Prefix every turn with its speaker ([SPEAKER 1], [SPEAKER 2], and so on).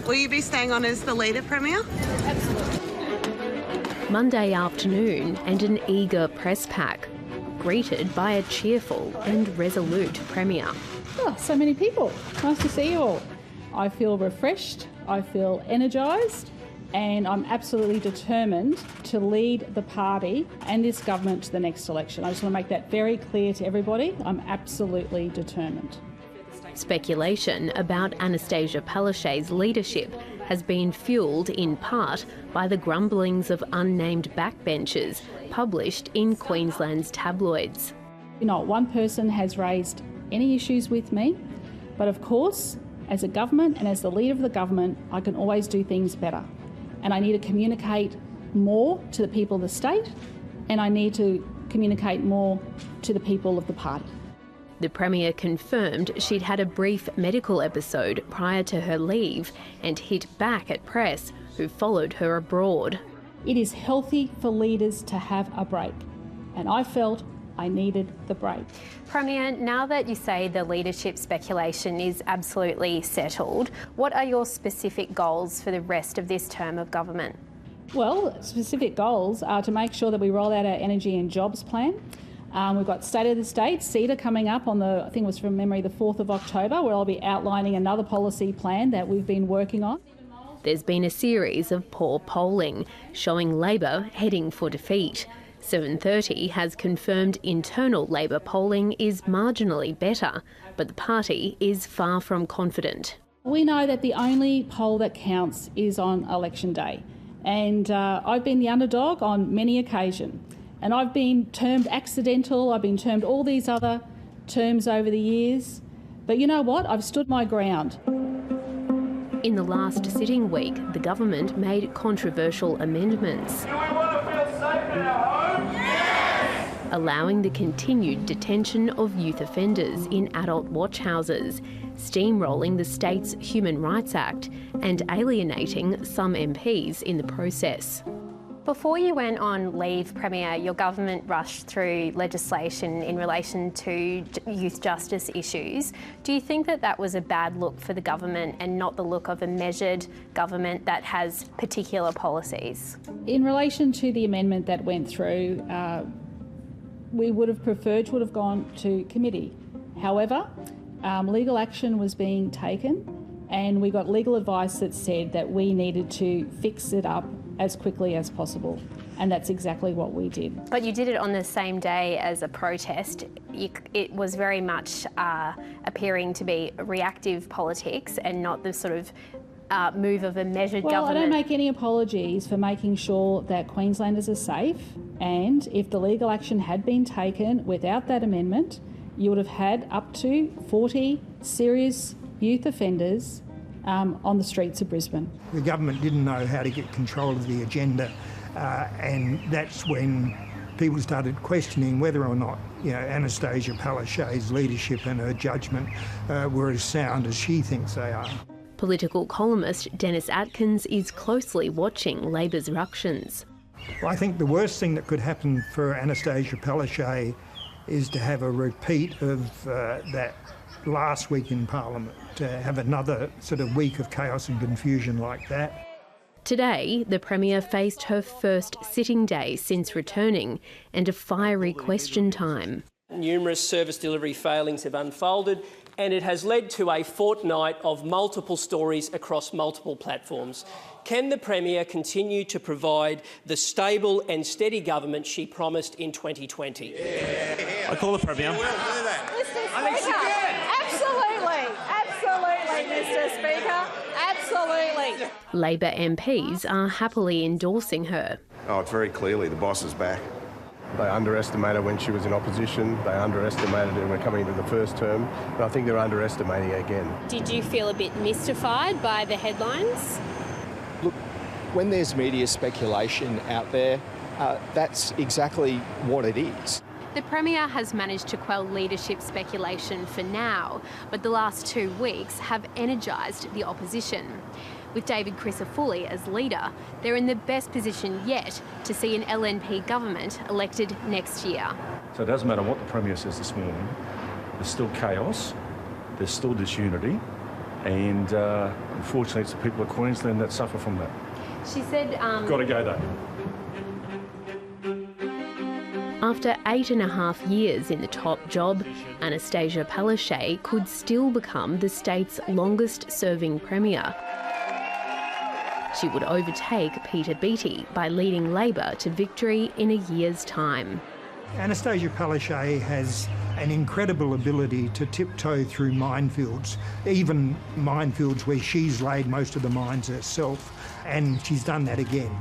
[SPEAKER 1] Will you be staying on as the leader, Premier?
[SPEAKER 2] Monday afternoon and an eager press pack, greeted by a cheerful and resolute Premier.
[SPEAKER 3] Oh, so many people. Nice to see you all. I feel refreshed, I feel energised, and I'm absolutely determined to lead the party and this government to the next election. I just want to make that very clear to everybody. I'm absolutely determined.
[SPEAKER 2] Speculation about Annastacia Palaszczuk's leadership has been fuelled in part by the grumblings of unnamed backbenchers published in Queensland's tabloids.
[SPEAKER 3] Not one person has raised any issues with me, but of course, as a government and as the leader of the government, I can always do things better. And I need to communicate more to the people of the state, and I need to communicate more to the people of the party.
[SPEAKER 2] The Premier confirmed she'd had a brief medical episode prior to her leave and hit back at press who followed her abroad.
[SPEAKER 3] It is healthy for leaders to have a break, and I felt I needed the break.
[SPEAKER 4] Premier, now that you say the leadership speculation is absolutely settled, what are your specific goals for the rest of this term of government?
[SPEAKER 3] Well, specific goals are to make sure that we roll out our energy and jobs plan. We've got State of the State, CEDA, coming up on I think it was from memory, the 4th of October, where I'll be outlining another policy plan that we've been working on.
[SPEAKER 2] There's been a series of poor polling, showing Labor heading for defeat. 7:30 has confirmed internal Labor polling is marginally better, but the party is far from confident.
[SPEAKER 3] We know that the only poll that counts is on election day, and I've been the underdog on many occasions, and I've been termed accidental, I've been termed all these other terms over the years, but you know what? I've stood my ground.
[SPEAKER 2] In the last sitting week, the government made controversial amendments. Allowing the continued detention of youth offenders in adult watch houses, steamrolling the state's Human Rights Act and alienating some MPs in the process.
[SPEAKER 4] Before you went on leave, Premier, your government rushed through legislation in relation to youth justice issues. Do you think that that was a bad look for the government and not the look of a measured government that has particular policies?
[SPEAKER 3] In relation to the amendment that went through, we would have preferred to have gone to committee. However, legal action was being taken and we got legal advice that said that we needed to fix it up as quickly as possible, and that's exactly what we did.
[SPEAKER 4] But you did it on the same day as a protest. It was very much appearing to be reactive politics and not the sort of move of a measured government.
[SPEAKER 3] Well, I don't make any apologies for making sure that Queenslanders are safe, and if the legal action had been taken without that amendment, you would have had up to 40 serious youth offenders on the streets of Brisbane.
[SPEAKER 5] The government didn't know how to get control of the agenda, and that's when people started questioning whether or not, Annastacia Palaszczuk's leadership and her judgment were as sound as she thinks they are.
[SPEAKER 2] Political columnist Dennis Atkins is closely watching Labor's ructions.
[SPEAKER 5] Well, I think the worst thing that could happen for Annastacia Palaszczuk is to have a repeat of that last week in Parliament, to have another sort of week of chaos and confusion like that.
[SPEAKER 2] Today, the Premier faced her first sitting day since returning and a fiery question time.
[SPEAKER 6] Numerous service delivery failings have unfolded, and it has led to a fortnight of multiple stories across multiple platforms. Can the Premier continue to provide the stable and steady government she promised in 2020?
[SPEAKER 7] I call the Premier.
[SPEAKER 8] Mr. Speaker, absolutely.
[SPEAKER 2] Labor MPs are happily endorsing her.
[SPEAKER 9] Oh, it's very clearly the boss is back.
[SPEAKER 10] They underestimated her when she was in opposition. They underestimated her when coming into the first term. And I think they're underestimating her again.
[SPEAKER 4] Did you feel a bit mystified by the headlines?
[SPEAKER 11] Look, when there's media speculation out there, that's exactly what it is.
[SPEAKER 2] The Premier has managed to quell leadership speculation for now, but the last 2 weeks have energised the opposition. With David Crisafulli as leader, they're in the best position yet to see an LNP government elected next year.
[SPEAKER 7] So it doesn't matter what the Premier says this morning, there's still chaos, there's still disunity, And unfortunately, it's the people of Queensland that suffer from that.
[SPEAKER 4] She said...
[SPEAKER 7] Got to go, though.
[SPEAKER 2] After 8.5 years in the top job, Annastacia Palaszczuk could still become the state's longest-serving Premier. She would overtake Peter Beattie by leading Labor to victory in a year's time.
[SPEAKER 5] Annastacia Palaszczuk has an incredible ability to tiptoe through minefields, even minefields where she's laid most of the mines herself, and she's done that again.